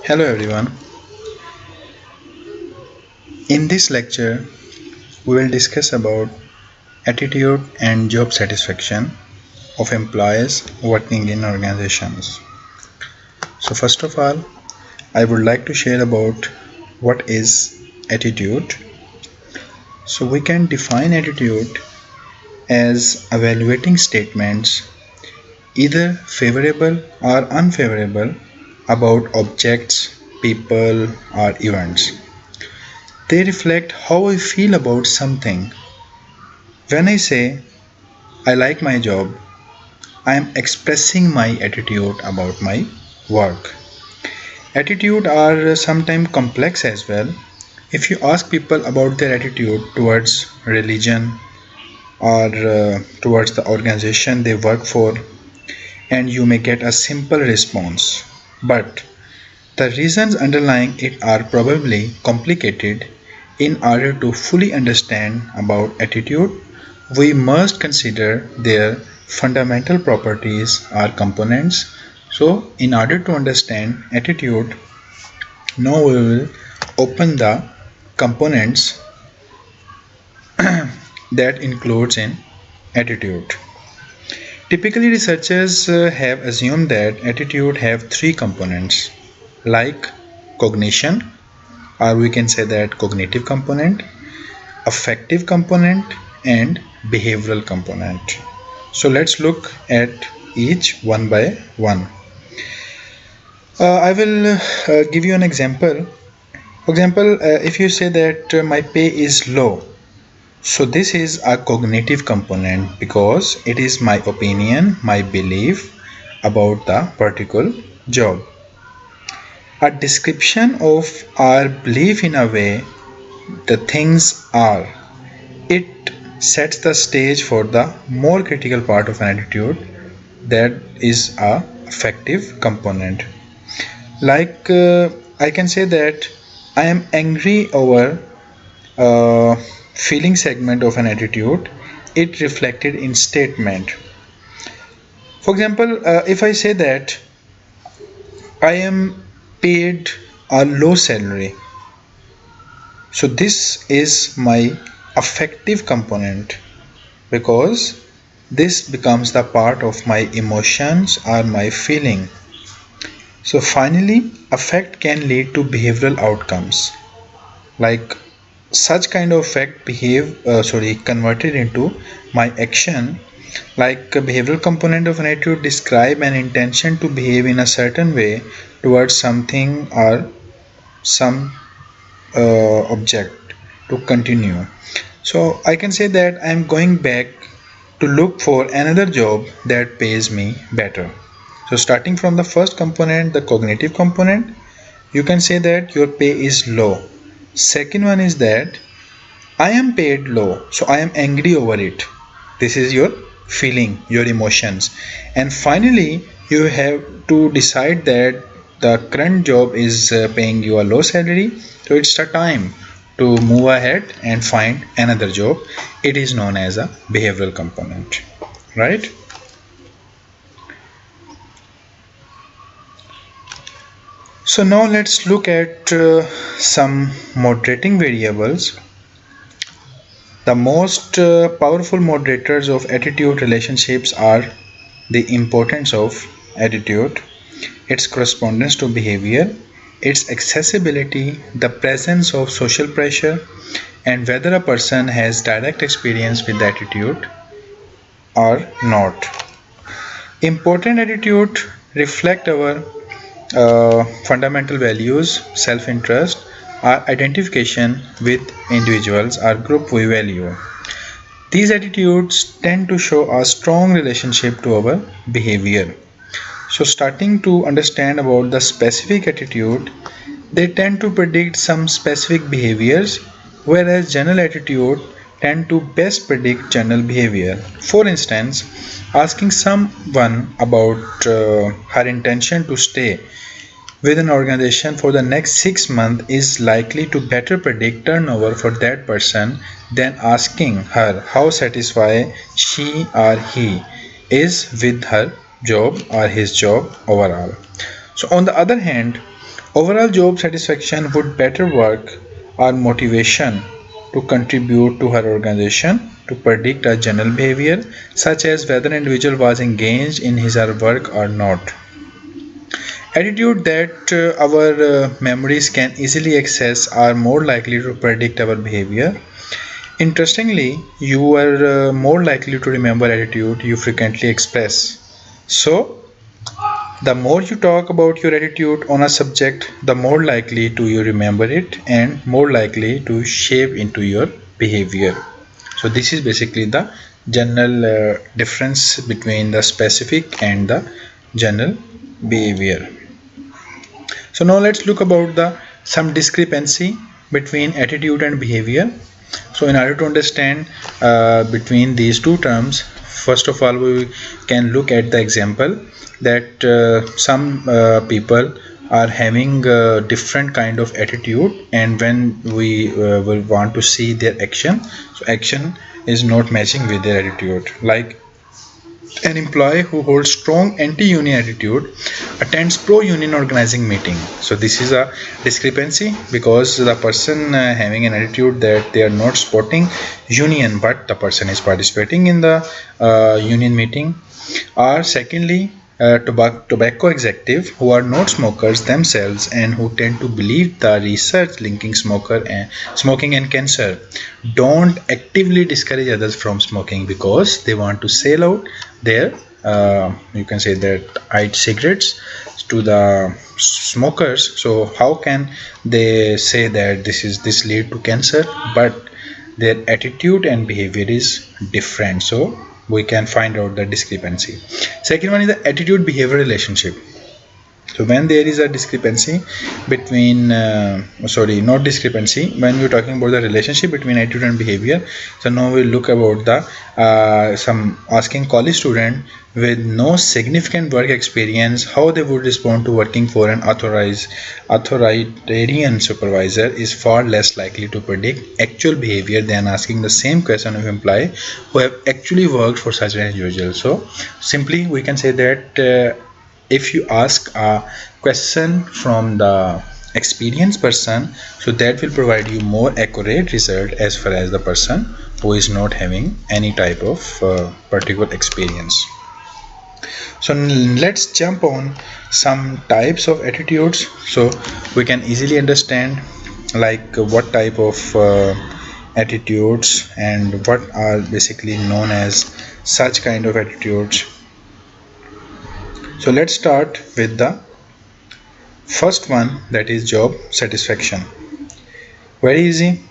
Hello everyone. In this lecture, we will discuss about attitude and job satisfaction of employees working in organizations. So first of all, I would like to share about what is attitude. So we can define attitude as evaluating statements either favorable or unfavorable about objects, people or events. They reflect how I feel about something. When I say I like my job, I am expressing my attitude about my work. Attitude are sometimes complex as well. If you ask people about their attitude towards religion or towards the organization they work for, and you may get a simple response. But the reasons underlying it are probably complicated. In order to fully understand about attitude, we must consider their fundamental properties or components. So, in order to understand attitude, now we will open the components that includes in attitude. Typically, researchers have assumed that attitude have three components, like cognition, or we can say that cognitive component, affective component and behavioral component. So let's look at each one by one. I will give you an example. For example, if you say that my pay is low, so this is a cognitive component because it is my opinion, my belief about the particular job. A description of our belief in a way the things are. It sets the stage for the more critical part of an attitude, that is a affective component. Like I can say that I am angry over feeling segment of an attitude. It reflected in statement. For example, if I say that I am paid a low salary, so this is my affective component because this becomes the part of my emotions or my feeling. So finally, affect can lead to behavioral outcomes, like such kind of effect converted into my action. Like a behavioral component of an attitude describe an intention to behave in a certain way towards something or some object to continue. So I can say that I am going back to look for another job that pays me better. So starting from the first component, the cognitive component, you can say that your pay is low. Second one is that I am paid low, so I am angry over it. This is your feeling, your emotions. And finally, you have to decide that the current job is paying you a low salary, so it's the time to move ahead and find another job. It is known as a behavioral component, right? So now let's look at some moderating variables. The most powerful moderators of attitude relationships are the importance of attitude, its correspondence to behavior, its accessibility, the presence of social pressure, and whether a person has direct experience with attitude or not. Important attitude reflect our fundamental values, self-interest, or identification with individuals or group we value. These attitudes tend to show a strong relationship to our behavior. So starting to understand about the specific attitude, they tend to predict some specific behaviors, whereas general attitude tend to best predict general behavior. For instance, asking someone about her intention to stay with an organization for the next 6 months is likely to better predict turnover for that person than asking her how satisfied she or he is with her job or his job overall. So on the other hand, Overall job satisfaction would better work or motivation to contribute to her organization, to predict a general behavior such as whether an individual was engaged in his or her work or not. Attitude that our memories can easily access are more likely to predict our behavior. Interestingly, you are more likely to remember attitude you frequently express. So, the more you talk about your attitude on a subject, the more likely to you remember it and more likely to shape into your behavior. So this is basically the general difference between the specific and the general behavior. So now let's look about the some discrepancy between attitude and behavior. So in order to understand between these two terms, first of all we can look at the example that some people are having different kind of attitude, and when we will want to see their action, so action is not matching with their attitude. Like an employee who holds strong anti-union attitude attends pro-union organizing meeting. So this is a discrepancy because the person having an attitude that they are not supporting union, but the person is participating in the union meeting. Or secondly, tobacco executive who are not smokers themselves and who tend to believe the research linking smoking and cancer don't actively discourage others from smoking because they want to sell out their you can say that cigarettes to the smokers. So how can they say that this lead to cancer, but their attitude and behavior is different? So we can find out the discrepancy. Second one is the attitude behavior relationship. So when there is a discrepancy between not discrepancy, when we're talking about the relationship between attitude and behavior, so now we'll look about the some asking college student with no significant work experience how they would respond to working for an authoritarian supervisor is far less likely to predict actual behavior than asking the same question of employee who have actually worked for such an individual. So simply we can say that if you ask a question from the experienced person, so that will provide you more accurate result as far as the person who is not having any type of particular experience. So let's jump on some types of attitudes so we can easily understand like what type of attitudes and what are basically known as such kind of attitudes. So let's start with the first one, that is job satisfaction. Very easy.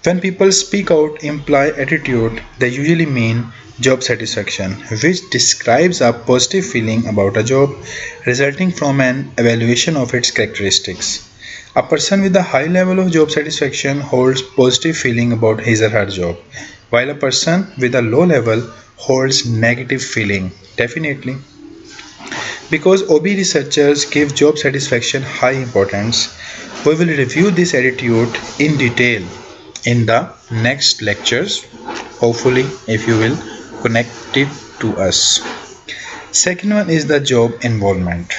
When people speak out imply attitude, they usually mean job satisfaction, which describes a positive feeling about a job resulting from an evaluation of its characteristics. A person with a high level of job satisfaction holds positive feeling about his or her job, while a person with a low level holds negative feeling. Definitely. Because OB researchers give job satisfaction high importance, we will review this attitude in detail in the next lectures, hopefully if you will connect it to us. Second one is the job involvement.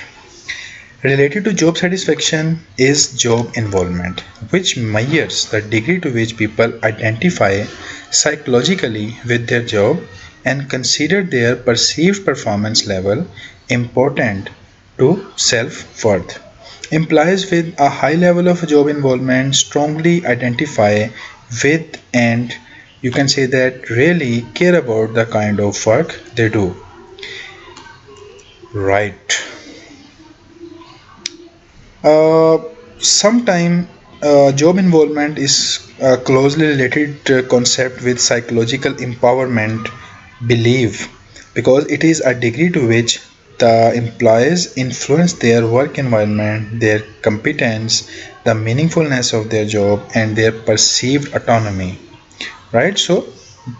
Related to job satisfaction is job involvement, which measures the degree to which people identify psychologically with their job and consider their perceived performance level important to self-worth. Employees with a high level of job involvement strongly identify with and you can say that really care about the kind of work they do. Right. Sometime job involvement is a closely related concept with psychological empowerment belief because it is a degree to which the employees influence their work environment, their competence, the meaningfulness of their job, and their perceived autonomy. Right? So,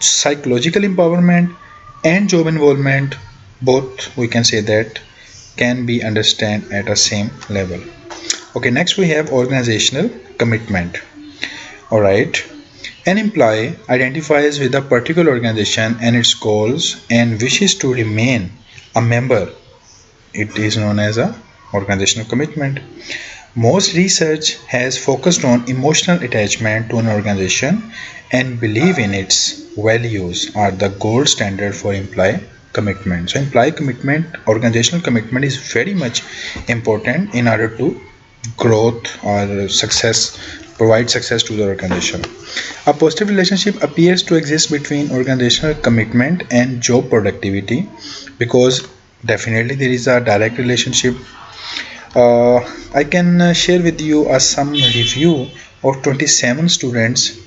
psychological empowerment and job involvement, both we can say that can be understood at a same level. Okay, next we have organizational commitment. All right. An employee identifies with a particular organization and its goals and wishes to remain a member. It is known as a organizational commitment. Most research has focused on emotional attachment to an organization and belief in its values are the gold standard for employee commitment. So employee commitment, organizational commitment is very much important in order to growth or success, provide success to the organization. A positive relationship appears to exist between organizational commitment and job productivity because definitely there is a direct relationship. I can share with you some review of 27 students.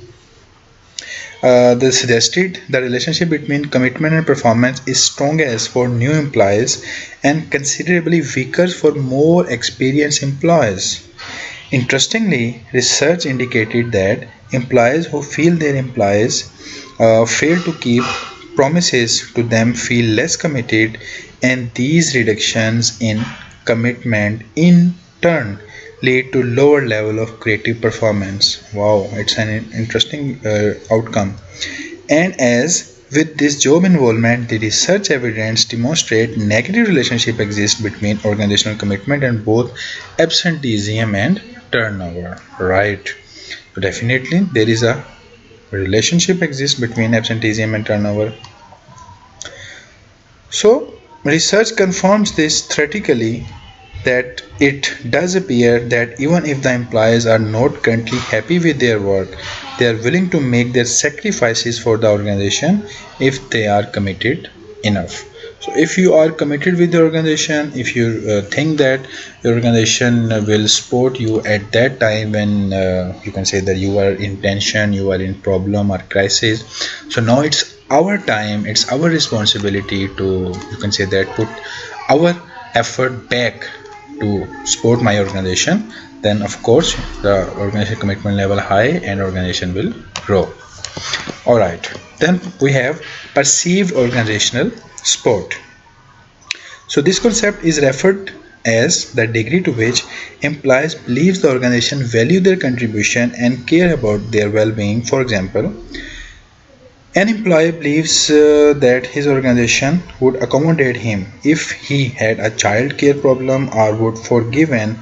They suggested the relationship between commitment and performance is strongest for new employees and considerably weaker for more experienced employees. Interestingly, research indicated that employees who feel their employees fail to keep promises to them feel less committed, and these reductions in commitment in turn lead to lower level of creative performance. Wow, it's an interesting outcome. And as with this job involvement, the research evidence demonstrate negative relationship exists between organizational commitment and both absenteeism and turnover. Right. So definitely there is a relationship exists between absenteeism and turnover. So research confirms this theoretically that it does appear that even if the employees are not currently happy with their work, they are willing to make their sacrifices for the organization if they are committed enough. So if you are committed with the organization, if you think that your organization will support you at that time when you can say that you are in tension, you are in problem or crisis, so now it's our time, it's our responsibility to, you can say that, put our effort back to support my organization. Then of course the organization commitment level high and organization will grow. All right, then we have perceived organizational support. So this concept is referred as the degree to which employees believe the organization value their contribution and care about their well-being. For example, an employee believes that his organization would accommodate him if he had a child care problem or would forgive an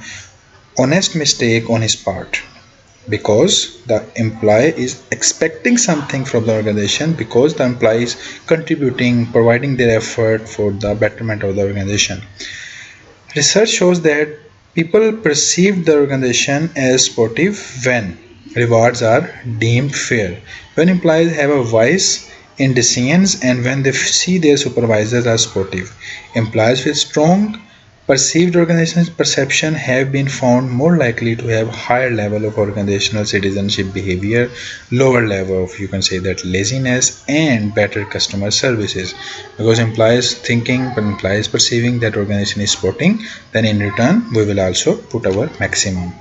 honest mistake on his part, because the employee is expecting something from the organization, because the employee is contributing, providing their effort for the betterment of the organization. Research shows that people perceive the organization as supportive when rewards are deemed fair, when employees have a voice in decisions, and when they see their supervisors as supportive. Employees with strong perceived organizational perception have been found more likely to have higher level of organizational citizenship behavior, lower level of, you can say that, laziness, and better customer services. Because employees thinking, but employees perceiving that organization is supporting, then in return we will also put our maximum.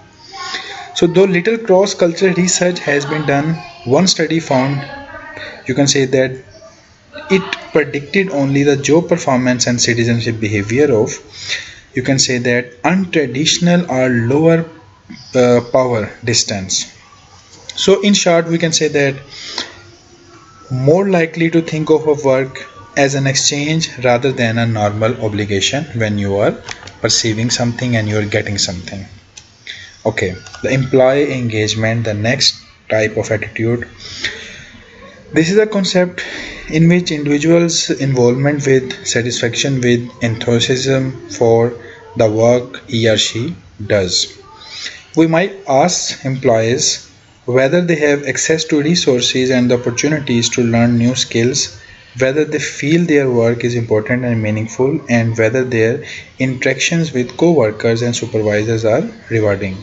So though little cross-cultural research has been done, one study found, you can say that, it predicted only the job performance and citizenship behavior of, you can say that, untraditional or lower power distance. So in short, we can say that more likely to think of a work as an exchange rather than a normal obligation when you are perceiving something and you are getting something. Okay, the employee engagement, the next type of attitude. This is a concept in which individuals' involvement with satisfaction with enthusiasm for the work he or she does. We might ask employees whether they have access to resources and the opportunities to learn new skills, whether they feel their work is important and meaningful, and whether their interactions with co-workers and supervisors are rewarding.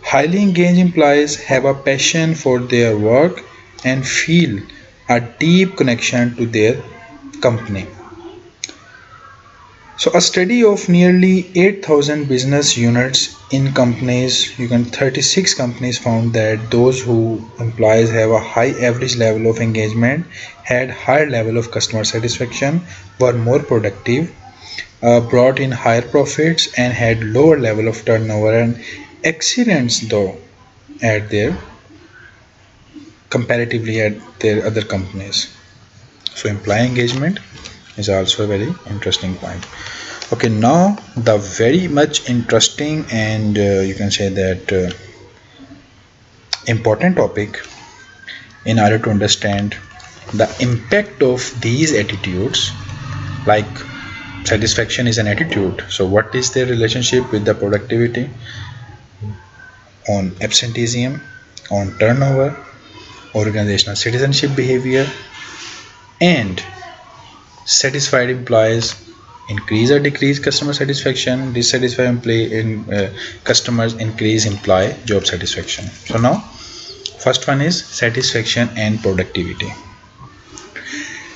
Highly engaged employees have a passion for their work and feel a deep connection to their company. So a study of nearly 8,000 business units in companies, 36 companies, found that those who employees have a high average level of engagement had higher level of customer satisfaction, were more productive, brought in higher profits, and had lower level of turnover and accidents though at their comparatively at their other companies. So employee engagement is also a very interesting point. Okay, now the very much interesting and you can say that important topic in order to understand the impact of these attitudes. Like, satisfaction is an attitude, so what is their relationship with the productivity, on absenteeism, on turnover, organizational citizenship behavior, and satisfied employees increase or decrease customer satisfaction, dissatisfied customers increase employee job satisfaction. So now first one is satisfaction and productivity.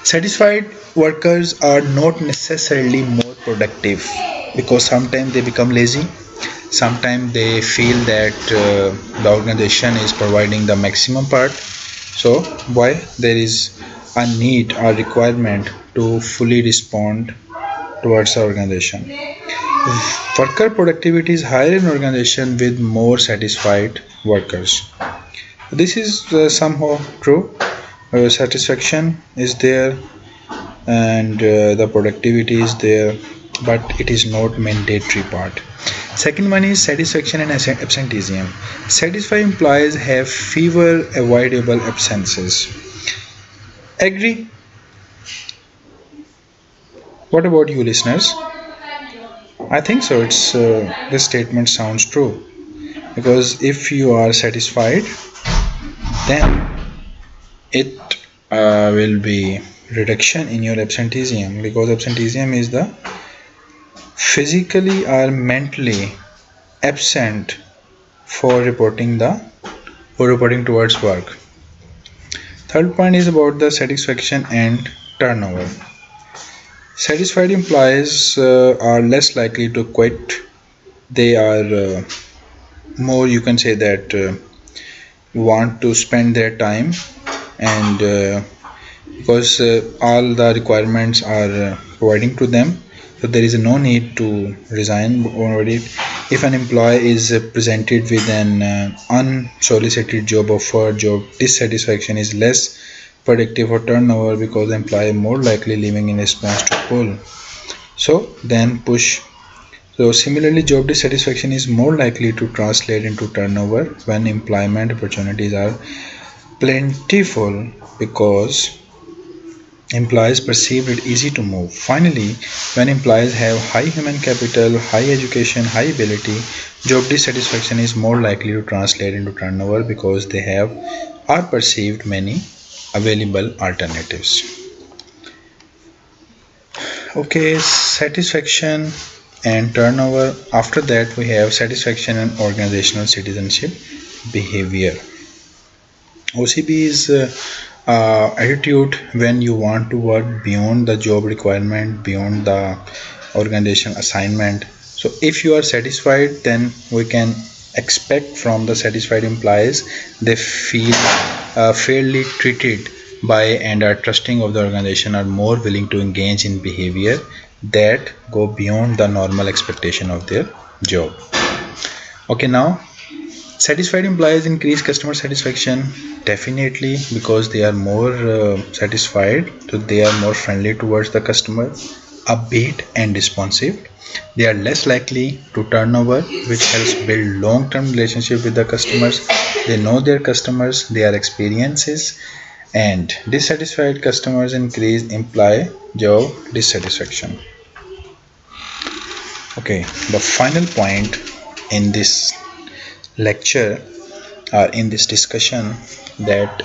Satisfied workers are not necessarily more productive, because sometimes they become lazy, sometimes they feel that the organization is providing the maximum part. So why there is a need or requirement to fully respond towards the organization. Worker productivity is higher in organization with more satisfied workers. This is somehow true. Satisfaction is there and the productivity is there, but it is not mandatory part. Second one is satisfaction and absenteeism. Satisfied employees have fewer avoidable absences. Agree? What about you, listeners? I think so. It's this statement sounds true, because if you are satisfied, then it will be reduction in your absenteeism, because absenteeism is the physically or mentally absent for reporting towards work. Third point is about the satisfaction and turnover. Satisfied employees are less likely to quit. They are more, you can say that, want to spend their time, and because all the requirements are providing to them, so there is no need to resign over it. If an employee is presented with an unsolicited job offer, job dissatisfaction is less predictive for turnover, because the employee more likely leaving in response to pull, so then push. So similarly, job dissatisfaction is more likely to translate into turnover when employment opportunities are plentiful, because employees perceive it easy to move. Finally, when employees have high human capital, high education, high ability, job dissatisfaction is more likely to translate into turnover, because they have or perceived many available alternatives. Okay, satisfaction and turnover. After that, we have satisfaction and organizational citizenship behavior. OCB is attitude when you want to work beyond the job requirement, beyond the organization assignment. So if you are satisfied, then we can expect from the satisfied employees they feel fairly treated by and are trusting of the organization, are more willing to engage in behavior that go beyond the normal expectation of their job. Okay, now satisfied employees increase customer satisfaction, definitely, because they are more satisfied, so they are more friendly towards the customer, upbeat and responsive. They are less likely to turn over, which helps build long-term relationship with the customers. They know their customers, their experiences, and dissatisfied customers increase employee job dissatisfaction. Okay, the final point in this lecture or in this discussion, that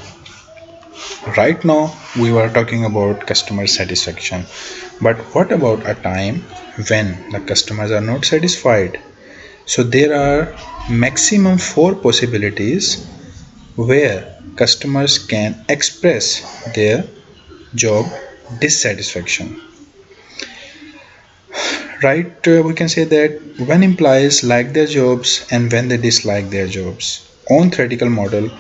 right now we were talking about customer satisfaction, but what about a time when the customers are not satisfied? So there are maximum 4 possibilities where customers can express their job dissatisfaction. Right, we can say that when employees like their jobs and when they dislike their jobs. On theoretical model,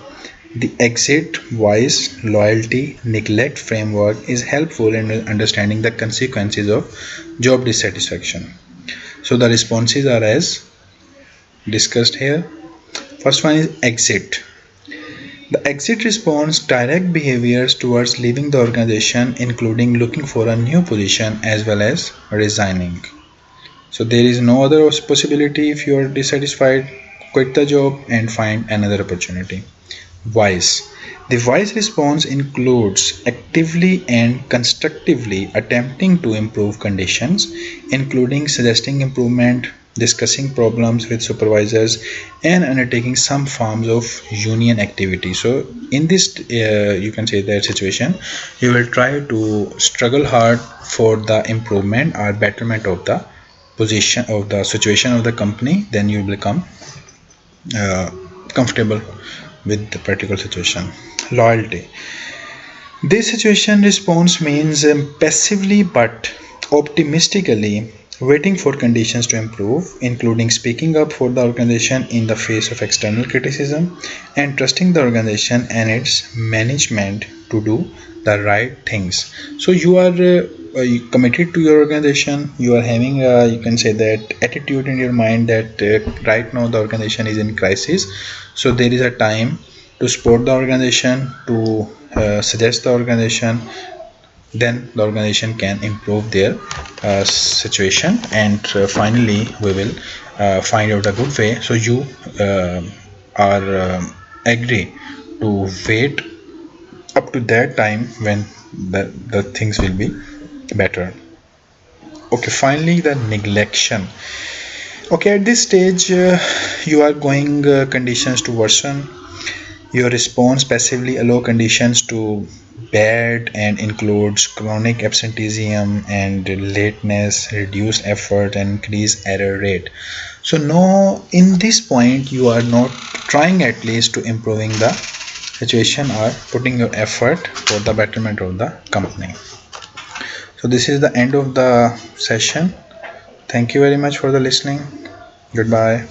the exit wise loyalty neglect framework is helpful in understanding the consequences of job dissatisfaction. So the responses are as discussed here. First one is exit. The exit response direct behaviors towards leaving the organization, including looking for a new position as well as resigning. So there is no other possibility. If you are dissatisfied, quit the job and find another opportunity. Wise. The wise response includes actively and constructively attempting to improve conditions, including suggesting improvement, discussing problems with supervisors, and undertaking some forms of union activity. So, in this, you can say that situation, you will try to struggle hard for the improvement or betterment of the position of the situation of the company. Then you become uh, comfortable with the particular situation. Loyalty. This situation response means passively but optimistically waiting for conditions to improve, including speaking up for the organization in the face of external criticism and trusting the organization and its management to do the right things. So you are committed to your organization. You are having you can say that attitude in your mind that right now the organization is in crisis. So there is a time to support the organization, to suggest the organization, then the organization can improve their situation, and finally we will find out a good way. So you are agree to wait up to that time when the things will be better. Okay, finally the neglection. Okay, at this stage you are going conditions to worsen. Your response passively allow conditions to bad and includes chronic absenteeism and lateness, reduced effort, and increased error rate. So no, in this point you are not trying at least to improving the situation or putting your effort for the betterment of the company. So this is the end of the session. Thank you very much for the listening. Goodbye.